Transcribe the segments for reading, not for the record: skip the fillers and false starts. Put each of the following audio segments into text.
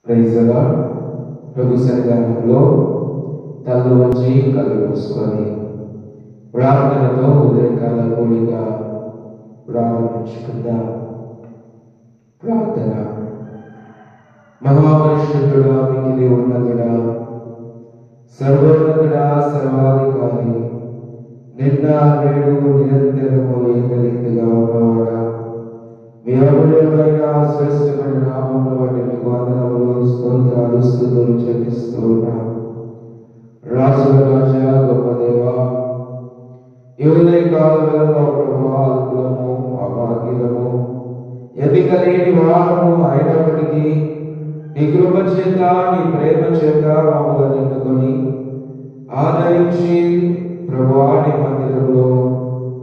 Praise the lord. ప్రభు సన్నిధానంలో తలలు వంచి కళ్ళు మూసుకొని ప్రార్థనతో ఉదయకాల కూడిక ప్రారంభించుకుందాం. ప్రార్థన. మహాపరిశుద్ధుడా, మిక్కిలి ఉన్నతుడా, సర్వోన్నతుడా, సర్వాధికారి, నిన్న నేడు నిరంతరము ఏకరీతిగా ఉన్నవాడా, మీ అమూల్యమైన శ్రేష్టమైన నామమును బట్టి మీకు వందనములు, స్తోత్రాలు, స్తుతులు చెల్లిస్తూ ఉన్నాం. రాజుల రాజా, గొప్ప దేవా, ఈ ఉదయకాల వేళలో ప్రభువా, అల్పులము, అభాగ్యులము, ఎన్నిక లేని వారము అయినప్పటికీ నీ కృప చేత, నీ ప్రేమ చేత మమ్మల్ని ఎన్నుకొని ఆదరించి ప్రభువా నీ మందిరంలో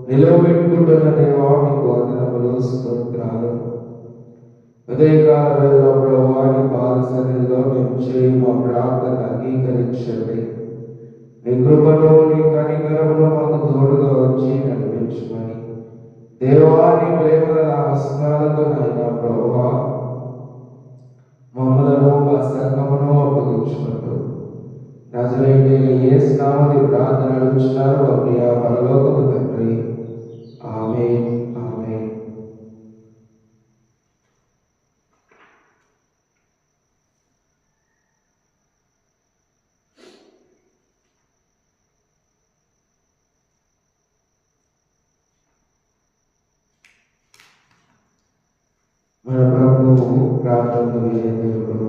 నిలవబెట్టుకుంటున్న దేవా, మీకు వందనములు, స్తోత్రాలు. ఉదయకాల వేళలో ప్రభువా నీ పాద సన్నిధిలో మేము చేయి మా ప్రార్థన అంగీకరించండి. నీ కృపలో, నీ కనికరములో మాకు తోడుగా వచ్చి నడిపించమని దేవా నీ ప్రేమల హస్తాలతో నాయన ప్రభువా మమ్మలను మా సంఘమును అప్పగించుకుంటూ నజరేయుడైన యేసు నామములో ప్రార్థన అడుగుచున్నారు మా ప్రియ పరలోకపు తండ్రి. ఆమేన్, ఆమేన్. మన ప్రభువు ప్రార్థనలు వినే దేవుడు.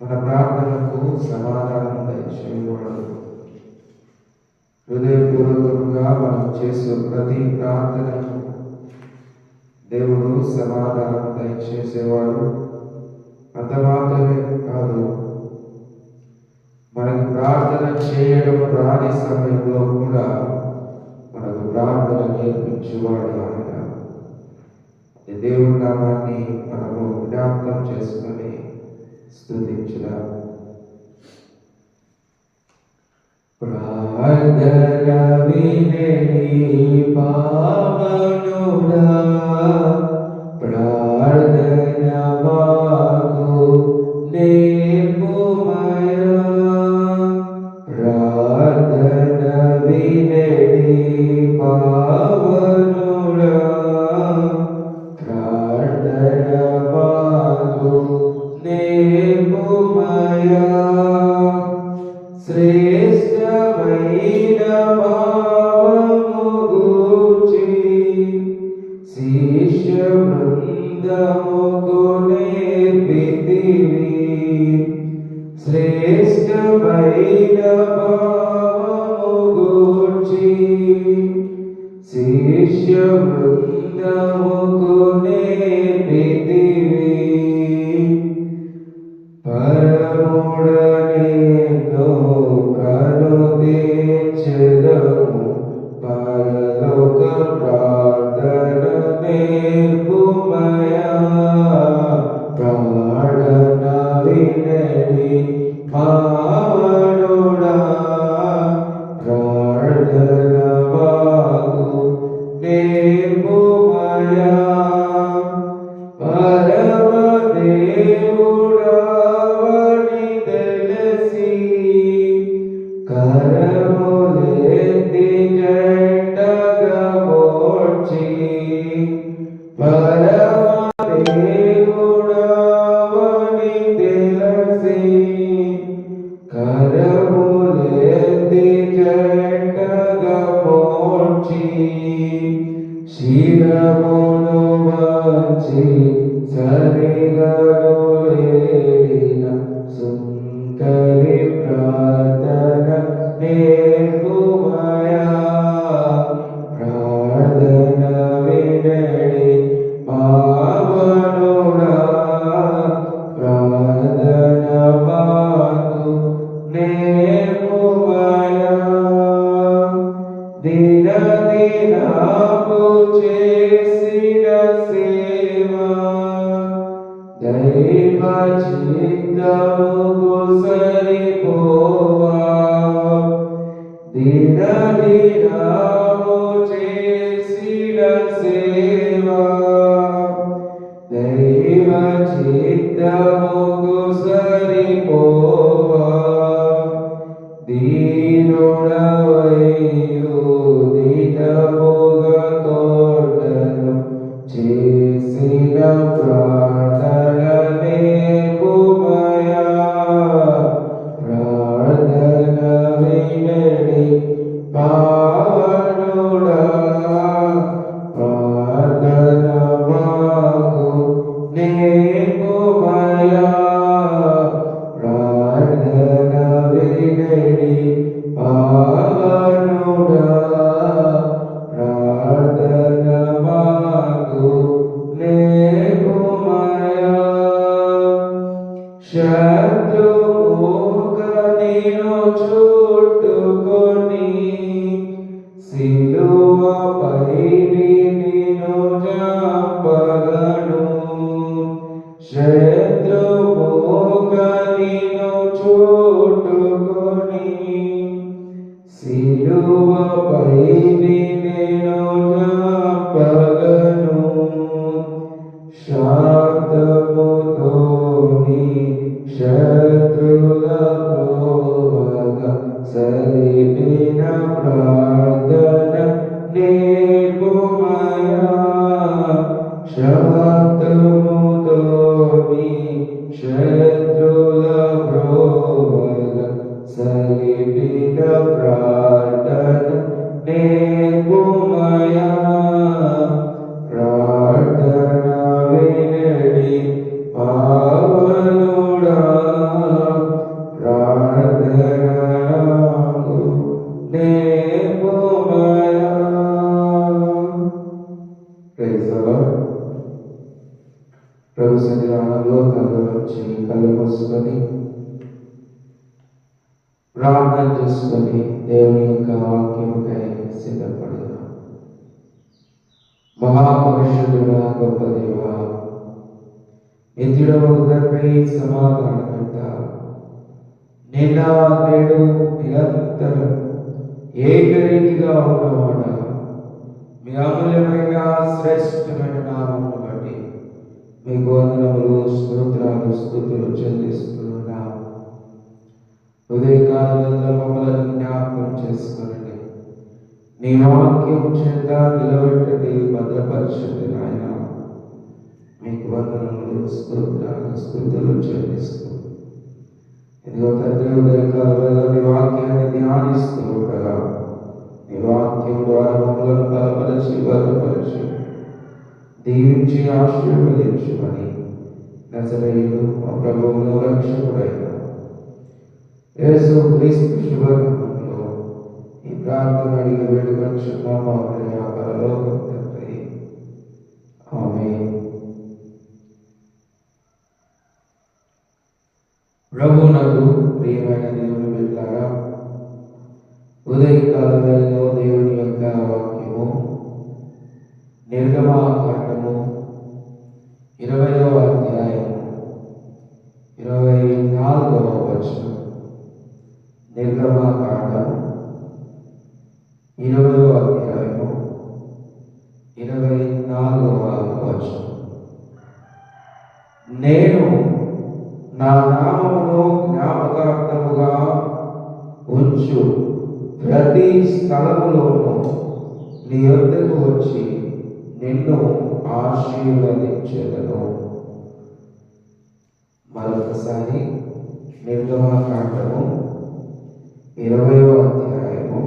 మన ప్రార్థనకు సమాధానం దయచేయవాడు. హృదయపూర్వకంగా మనం చేసే ప్రతి ప్రార్థనకు దేవుడు సమాధానం దయచేసేవాడు. అంత మాత్రమే కాదు, మనకు ప్రార్థన చేయడం రాని సమయంలో కూడా మనకు ప్రార్థన నేర్పించేవాడు ఆయన. దేవుడి నామాన్ని మనము జ్ఞాపకం చేసుకొని స్తుతించుదాం. ప్రార్థన వినేని పావనుడా, ప్రార్థన మాకు నేర్పుమయా. ప్రార్థన వినేని పావనుడా, ప్రార్థన మాకు నేర్పుమయా. శ్రేష్టమైన భావము గూర్చి శిష్య బృందముకు నేర్పితివి. శ్రేష్టమైన భావము గూర్చి శిష్య బృందముకు నేర్పితివి. పరముడనేను ప్రణుతించెదము, పరలోక ప్రార్థన నేర్పుమయా. ప్రార్థన వినని పావనుడా, ప్రార్థన మాకు నేర్పుమయా. పరమదేవుడవని తెలిసి కరములెత్తి జంటగా మోడ్చి, పరమదేవుడవని తెలిసి కరములెత్తి జంటగా మోడ్చి, శిరమును వంచి సరిగను లేడిన సుంకరి ప్రార్థన నేర్పుమయా. ప్రార్థన వినడి పావనుడా, ప్రార్థన మాకు నేర్పుమయా. దిన దినము చేసిన సేవా దైవ చిత్తముకు సరిపోవా. దిన దినము చేసిన సేవా దైవ చిత్తముకు నేను చుట్టుకొని సిలువపై నిన్ను చంపగను. శత్రువుక నిన్ను చుట్టుకొని సిలువపై నిన్ను చంపగను. శాంతముతోని శత్రుల ప్రోవగా సలిపిన ప్రార్థన నేర్పుమయా. శాంతముతోని శత్రుల ప్రోవగా సలిపిన ప్రార్థన నేర్పుమయా. ప్రార్థన వినడి పావనుడా, ప్రార్థన నాకు నేర్పుమయా. Praise the lord. ప్రభు సన్నిధానంలో కళ్ళు మూసుకొని ప్రార్థన చేసుకొని దేవుని యొక్క వాక్యముకై సిద్ధపడదాం. మహాపురుషుడుగా గొప్ప దేవ, నిత్యుడవు తండ్రి, సమాధానకర్త, నిన్న నేడు నిరంతరం ఏకరీతిగా ఉన్నవాడా, మీ అమూల్యమైన శ్రేష్టమైన నామమును బట్టి మీకు వందనములు, స్తోత్రాలు, స్తుతులు చెల్లిస్తున్నా. ఉదయకాలంలో మమ్మల్ని జ్ఞాపకం చేసుకోనండి. నీ వాక్యం చేత నిలబెట్టండి, భద్రపరచండి నాయన. మీకు వందనములు, స్తోత్రాలు, స్తుతులు చెల్లిస్తూ ఇదిగో తండ్రి, ఉదయకాలంలో నీ వాక్యాన్ని ధ్యానిస్తూ ఉండగా నీ వాక్యం ద్వారా మమ్మల్ని బలపరచి భద్రపరచి దీవించి ఆశీర్వదించుమని నజరేయుడు మా ప్రభువును రక్షకుడైన యేసు క్రీస్తు శుభనామములో ఈ ప్రార్థన అడిగి వేడుకొంచున్నాము మా ప్రియ పరలోకపు తండ్రి. ఆమేన్. ప్రభువునకు ప్రియమైన దేవుని బిడ్డలారా, ఉదయకాలంలో దేవుని యొక్క వాక్యము నిర్గమాకాండము 20వ అధ్యాయము 24వ వచనం. నిర్గమాకాండము 20వ అధ్యాయము 24వ వచనం. నేను నా నామమును జ్ఞాపకార్థముగా ఉంచు ప్రతి స్థలములోనూ నీ యొద్దకు వచ్చి నిన్ను ఆశీర్వదించెదను. మరొకసారి నిర్గమాకాండము 20వ అధ్యాయము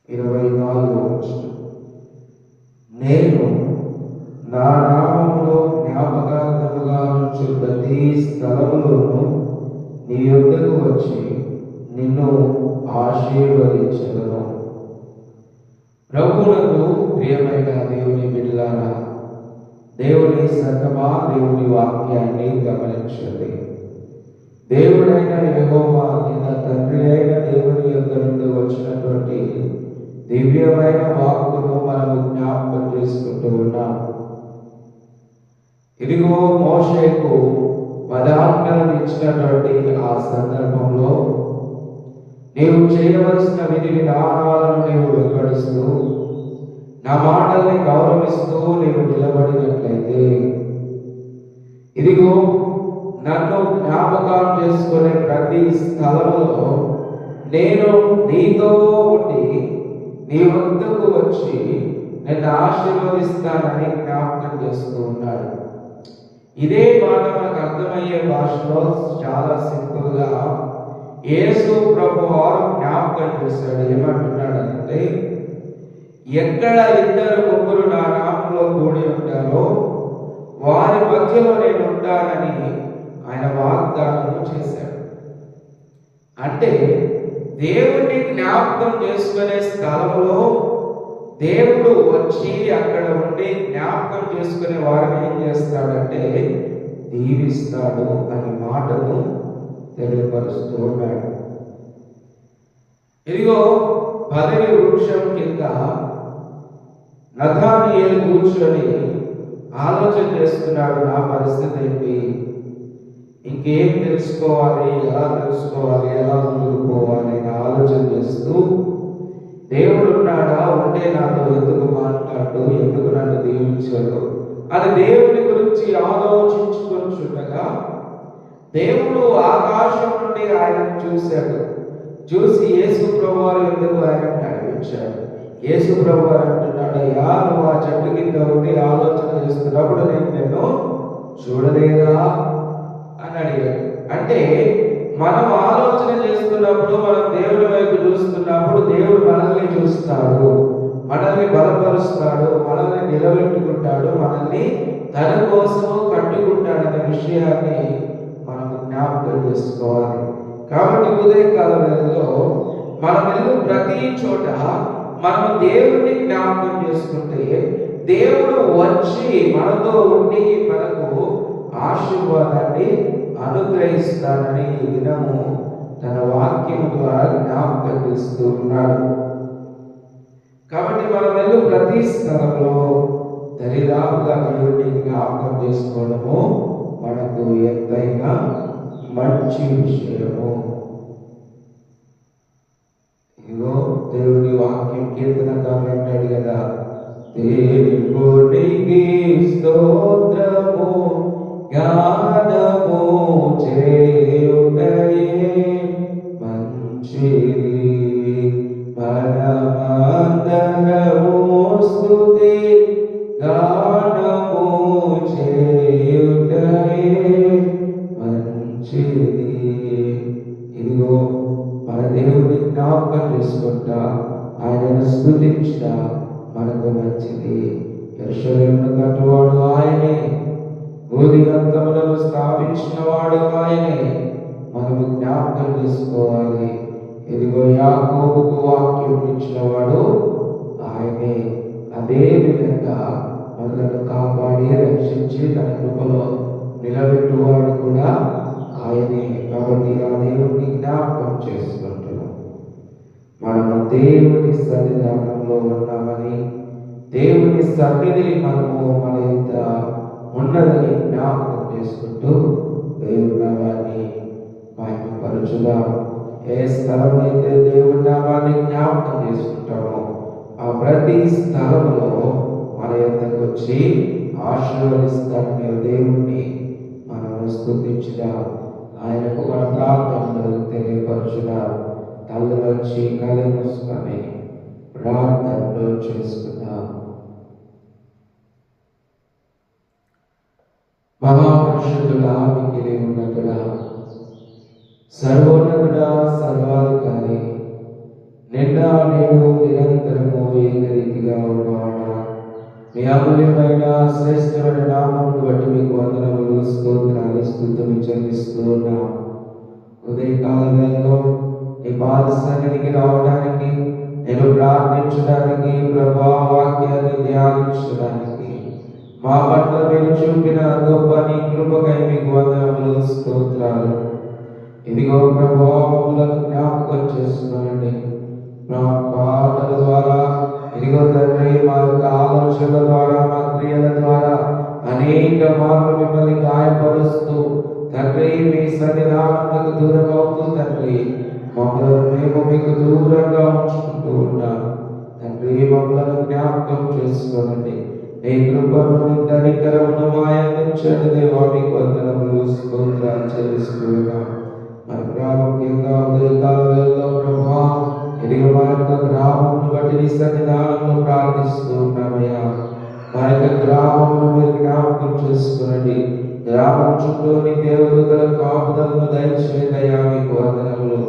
24వ వచనం. నేను నా నామమును జ్ఞాపకార్థముగా ఉంచు ప్రతి స్థలములోనూ నీ యొద్దకు వచ్చి నిన్ను ఆశీర్వదించెదను. ప్రభువునకు ప్రియమైన దేవుని బిడ్డలారా, దేవుని సంగమా, దేవుని వాక్యాన్ని గమనించండి. దేవుడైన యెహోవా నిన్న తండ్రి అయిన దేవుని యొద్ద నుండి వచ్చినటువంటి దివ్యమైన వాక్కును మనము జ్ఞాపకం చేసుకుంటూ ఉన్నాం. ఇదిగో మోషేకు 10 ఆజ్ఞలను ఇచ్చినటువంటి ఆ సందర్భంలో నీవు చేయవలసిన విధి విధానాలను నీవు వెంబడిస్తూ నా మాటల్ని గౌరవిస్తూ నీవు నిలబడినట్లయితే, ఇదిగో నన్ను జ్ఞాపకం చేసుకునే ప్రతి స్థలంలో నేను నీతో ఉండి నీ వద్దకు వచ్చి నిన్ను ఆశీర్వదిస్తానని జ్ఞాపకం చేస్తూ ఉన్నాడు. ఇదే మాట మనకు అర్థమయ్యే భాషలో చాలా సింపుల్ గా యేసు ప్రభు వారు జ్ఞాపకం చేశాడు. ఏమంటున్నాడంటే, ఎక్కడ 2-3 నా నామంలో కూడి ఉంటారో వారి మధ్యలో నేను ఉంటానని ఆయన వాగ్దానం చేశాడు. అంటే దేవుణ్ణి జ్ఞాపకం చేసుకునే స్థలంలో దేవుడు వచ్చి అక్కడ ఉండి జ్ఞాపకం చేసుకునే వారిని ఏం చేస్తాడంటే దీవిస్తాడు అనే మాటను తెలియపరుస్తూ ఉన్నాడు. ఇదిగో పదవి వృక్షం కింద నతానీయేలు కూర్చొని ఆలోచన చేస్తున్నాడు, నా పరిస్థితి ఏంటి, ఇంకేం తెలుసుకోవాలి, ఎలా తెలుసుకోవాలి, ఎలా ముందుకు పోవాలి అని ఆలోచన చేస్తూ దేవుడు ఉన్నాడా, ఉంటే నాతో ఎందుకు మాట్లాడు, ఎందుకు నన్ను దీవించాడు అని దేవుని గురించి ఆలోచించుకుంటుండగా దేవుడు ఆకాశం నుండి ఆయన చూశాడు. చూసి యేసు ప్రభువారు ఎందుకు ఆయన నడిపించాడు. యేసు ప్రభువారు అంటున్నాడు, అయ్యా నువ్వు ఆ చెట్టు కింద ఉండి ఆలోచన చేస్తున్నప్పుడు నేను నిన్ను చూడలేదా అని అడిగాడు. అంటే మనం ఆలోచన చేస్తున్నప్పుడు, మనం దేవుని వైపు చూస్తున్నప్పుడు దేవుడు మనల్ని చూస్తాడు, మనల్ని బలపరుస్తాడు, మనల్ని నిలబెట్టుకుంటాడు, మనల్ని తన కోసము కట్టుకుంటాడనే విషయాన్ని మనం జ్ఞాపకం చేసుకోవాలి. కాబట్టి ఉదయకాల వేళలో మనం వెళ్ళి ప్రతి చోట మనం దేవుడిని జ్ఞాపకం చేసుకుంటే దేవుడు వచ్చి మనతో ఉండి మనకు ఆశీర్వాదాన్ని అనుగ్రహిస్తానని ఈ దినము తన వాక్యం ద్వారా జ్ఞాపకం చేస్తూ ఉన్నాడు. కాబట్టి మనం వెళ్ళి ప్రతి స్థలంలో దరిదాపుగా దేవుడిని జ్ఞాపకం చేసుకోవడము మనకు ఎంతైనా మంచి విషయము. ఇదిగో దేవుడి వాక్యం కీర్తనకారుడు అంటాడు కదా, దేవునికి స్తోత్రము గానము చేయుటయే మంచిది, మనమందరము స్తుతి గానము చేయుటయే మంచిది. ఇదిగో మన దేవుడిని జ్ఞాపకం చేసుకుంటా ఆయనను స్తుతించుట మనకు మంచిది. యెరూషలేమును కట్టువాడు ఆయనే, భూదిగంతములను స్థాపించిన వాడు ఆయనే. మనము జ్ఞాపకం చేసుకోవాలి. ఇదిగో యాకోబుకు వాక్యం ఇచ్చిన వాడు ఆయనే. అదే విధంగా మనలను కాపాడి రక్షించి తన కృపలో నిలబెట్టువాడు కూడా ఆయనే. కాబట్టి ఆ దేవుడిని జ్ఞాపకం చేసుకుంటున్నాం. మనము దేవుని సన్నిధానంలో ఉన్నామని, దేవుని సన్నిధి మనము మన యొక్క ఉన్నదని జ్ఞాపకం చేసుకుంటూ దేవుని నామాన్ని మహిమపరచుదాం. ఏ స్థలం అయితే దేవుని నామాన్ని జ్ఞాపకం చేసుకుంటామో ఆ ప్రతి స్థలంలో మన యొద్దకు వచ్చి ఆశీర్వదిస్తాడనే దేవుణ్ణి మనము స్తుతించుదాం. ఆయనకు మన ప్రార్థనలు తెలియపరచుదాం. కళ్ళు వచ్చి కళ్ళు మూసుకొని ప్రార్థనలు చేసుకుందాం. మహాపురుషుడుగా, మిక్కిలి ఉన్నతుడా, సర్వోన్నతుడా, సర్వాధికారి, నిన్న నేడు నిరంతరము ఏకరీతిగా ఉన్నవాడా, మీ అమూల్యమైన శ్రేష్టమైన నామమును బట్టి మీకు వందనములు, స్తోత్రాలు, స్తుతులు చెల్లిస్తూ ఉన్నాం. ఉదయకాలంలో నీ పాద సన్నిధికి రావడానికి, నేను ప్రార్థించడానికి, ప్రభా వాక్యాన్ని ధ్యానించడానికి, మా పట్ల మీరు చూపిన గొప్ప నీ కృపకై మీకు వందనములు, స్తోత్రాలు. ఇదిగో ప్రభా మమ్మలను జ్ఞాపకం చేస్తున్నానండి. మా పాటల ద్వారా, ఇదిగో తండ్రి మా యొక్క ఆలోచనల ద్వారా, మా క్రియల ద్వారా అనేక మార్లు మిమ్మల్ని గాయపరుస్తూ తండ్రి మీ సన్నిధానానికి దూరం అవుతూ తండ్రి మమ్మల్ని మేము మీకు దూరంగా ఉంచుకుంటూ ఉన్నాం. తండ్రి మమ్మల్ని జ్ఞాపకం చేసుకోనండి. నీ కృపను కనికరమును మాయందించండి దేవా, మీకు వందనములు, స్తోత్రాలు చెల్లిస్తూ ఉన్నాం. మన ప్రాముఖ్యంగా ఉదయకాలంలో ప్రభా ఇదిగో మా యొక్క గ్రామమును బట్టి నీ సన్నిధానంలో ప్రార్థిస్తూ ఉన్నామయ్యా. మా యొక్క గ్రామమును మీరు జ్ఞాపకం చేసుకునండి. గ్రామం చుట్టూ నీ దేవదూతల కాపుదలను దయచేయదయ్యా, మీకు వందనములు.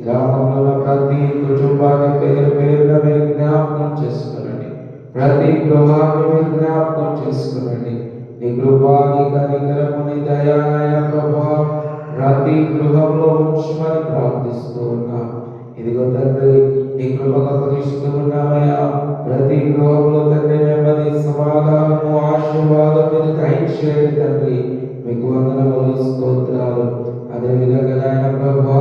గ్రామంలో ప్రతి కుటుంబాన్ని పేరు పేరున మీరు జ్ఞాపకం చేసుకునండి. ప్రతి గృహాన్ని మీరు జ్ఞాపకం చేసుకునండి. నీ కృపా, నీ కనికరము, నీ దయాయ ప్రభా ప్రతి గృహంలో ఉంచమని ప్రార్థిస్తూ ఉన్నా. ఇదిగో తండ్రి నీ కృపగా కొనిస్తూ ఉన్నామయ్యా. ప్రతి గృహంలో తండ్రి నెమ్మది, సమాధానము, ఆశీర్వాదం మీరు దయచేయండి తండ్రి. మీకు వందనములు, స్తోత్రాలు. అదేవిధంగా నాయన ప్రభువా,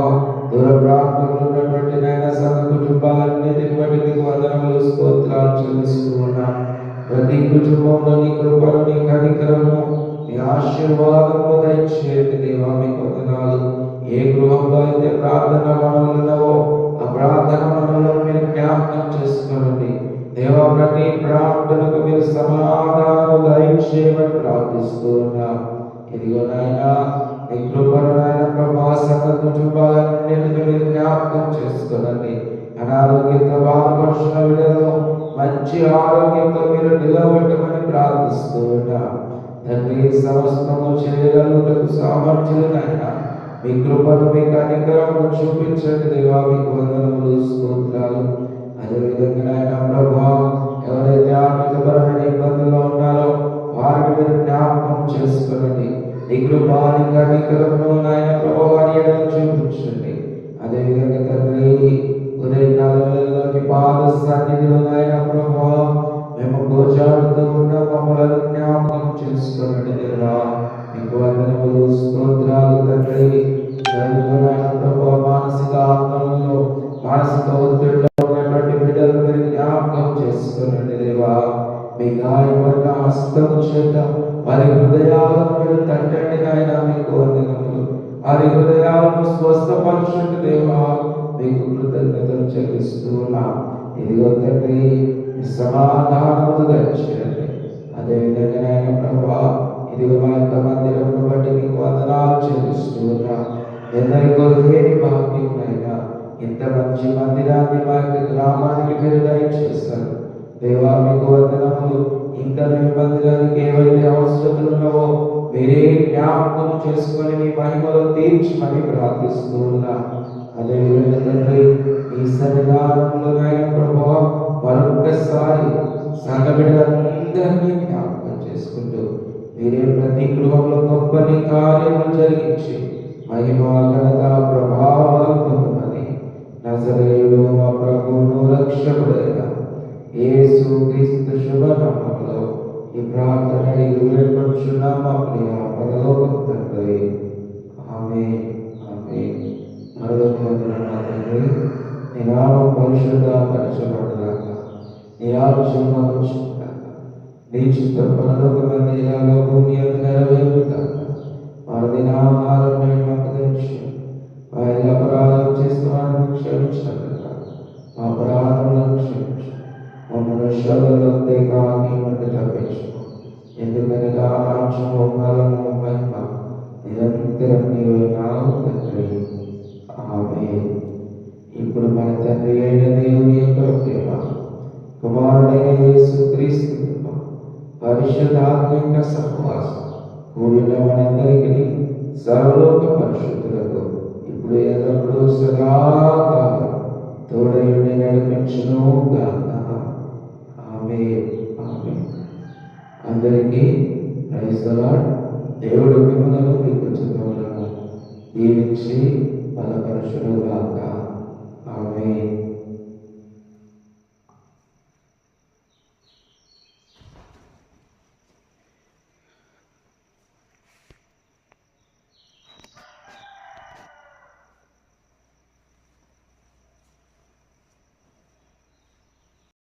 దూర ప్రాంతంలో ఉన్నటువంటి నాయన సంఘ కుటుంబాలన్నిటిని బట్టి మీకు వందనములు, స్తోత్రాలు చెల్లిస్తూ ఉన్నాం. ప్రతి కుటుంబంలో నీ కృపను, నీ కనికరము, నీ ఆశీర్వాదము దయచేయండి దేవా. మీకు వందనాలు. ఏ గృహంలో అయితే ప్రార్థన మనవులున్నావో ఆ ప్రార్థన మనలో మీరు జ్ఞాపకం చేసుకోండి దేవా. ప్రతి ప్రార్థనకు మీరు సమాధానం దయచేయమని ప్రార్థిస్తూ ఉన్నాం. ఇదిగో నాయన నీ కృపను నాయన ప్రభా, సంఘ కుటుంబాలన్నిటిని మీరు జ్ఞాపకం చేసుకోనండి. అనారోగ్యంతో బాధపడుతున్న విధంలో మంచి ఆరోగ్యంతో మీరు నిలబెట్టమని ప్రార్థిస్తూ ఉన్నాం. తండ్రి, సమస్తము చేయగలుగుటకు సామర్థ్యులు నాయన. మీ కృపను, మీ కనికరము చూపించండి దేవా. మీకు వందనములు, స్తోత్రాలు. అదేవిధంగా నాయన ప్రభువా, ఎవరైతే ఆర్థికపరమైన ఇబ్బందుల్లో ఉన్నారో వారిని మీరు జ్ఞాపకం చేసుకోండి. నీ కృప, నీ కనికరము నాయన ప్రభువా వారి ఎడల చూపించండి. అదేవిధంగా తండ్రి, ఉదయకాలంలోకి పాద సన్నిధిలో నాయన ప్రభువా మేము గోచాడుతూ ఉన్న మమ్మల్ని జ్ఞాపకం చేసుకోండి దేవా. మీకు వందనములు, స్తోత్రాలు తండ్రి. నాయన ప్రభువా, మానసిక ఆందోళనలో, మానసిక ఒత్తిడిలో ఉన్నటువంటి బిడ్డలు మీరు జ్ఞాపకం చేసుకోండి దేవా. మీ గాయపడిన హస్తము చేత వారి హృదయాలను మీరు తట్టండి నాయన. మీకు వందనములు. వారి హృదయాలను స్వస్థపరచండి దేవా. మీకు కృతజ్ఞతలు చెల్లిస్తూ ఉన్నాం. ఇదిగో తండ్రి, సమాధానములు దయచేయండి. అదేవిధంగా నాయన ప్రభువా, ఇదిగో మా యొక్క మందిరమును బట్టి మీకు వందనాలు చెల్లిస్తూ ఉన్నాం. ఎందరికో లేని భాగ్యం నాయన, ఇంత మంచి మందిరాన్ని మా యొక్క గ్రామానికి మీరు దయచేస్తారు దేవా. మీకు వందనములు. ఇంకా మీ మందిరానికి ఏవైతే అవసరతలు ఉన్నావో మీరే జ్ఞాపకం చేసుకొని మీ మహిమలో తీర్చమని ప్రార్థిస్తూ ఉన్నా. అదేవిధంగా తండ్రి, ఈ సన్నిధానంలో నాయన ప్రభువా మరొక్కసారి సంఘ బిడ్డలందరినీ జ్ఞాపకం చేసుకుంటూ మీరే ప్రతి గృహంలో గొప్పని కార్యములు జరిగించి మహిమ, ఘనత, ప్రభావాలు పొందమని నజరేయుడు మా ప్రభువును రక్షకుడైన యేసు క్రీస్తు శుభనామములో ఈ ప్రార్థన వేడుకొనుచున్నాం మా ప్రియ పరలోకపు తండ్రి. ఆమేన్, ఆమేన్. మరొక వందనాలు నా తండ్రి. నీ నామం పరిశుద్ధపరచబడుగాక. నీ రాజ్యము వచ్చుగాక. నీ చిత్తం పరలోకమందు ఎలాగో భూమి యందు నెరవేరుగాక. మా దినాహారం నేడు మాకు దయచేయండి. మా అపరాధం చేసిన వారిని క్షమించినట్లుగా మా అపరాధములను క్షమించు. మమ్మల్ని శోధనలోకి కాకి తప్పించు. ఎందుకనగా రాజ్యము, బలము, మహిమ నిరంతరం నీవే నావు తండ్రి. ఆమేన్. ఇప్పుడు మన తండ్రి అయిన దేవుని యొక్క ప్రేమ, కుమారుడైన యేసుక్రీస్తు కృప, పరిశుద్ధాత్మిక సహవాసం కూడిన మనందరికీ సర్వలోక పరిశుద్ధులకు ఇప్పుడు ఎల్లప్పుడూ సదాకాలం తోడయుండి నడిపించును గాక. ఆమేన్, ఆమేన్. అందరికీ ప్రైజ్ ది లార్డ్. దేవుడు మిమ్మల్ని మీ కుటుంబములను దీవించి బలపరచును గాక. ఆమేన్.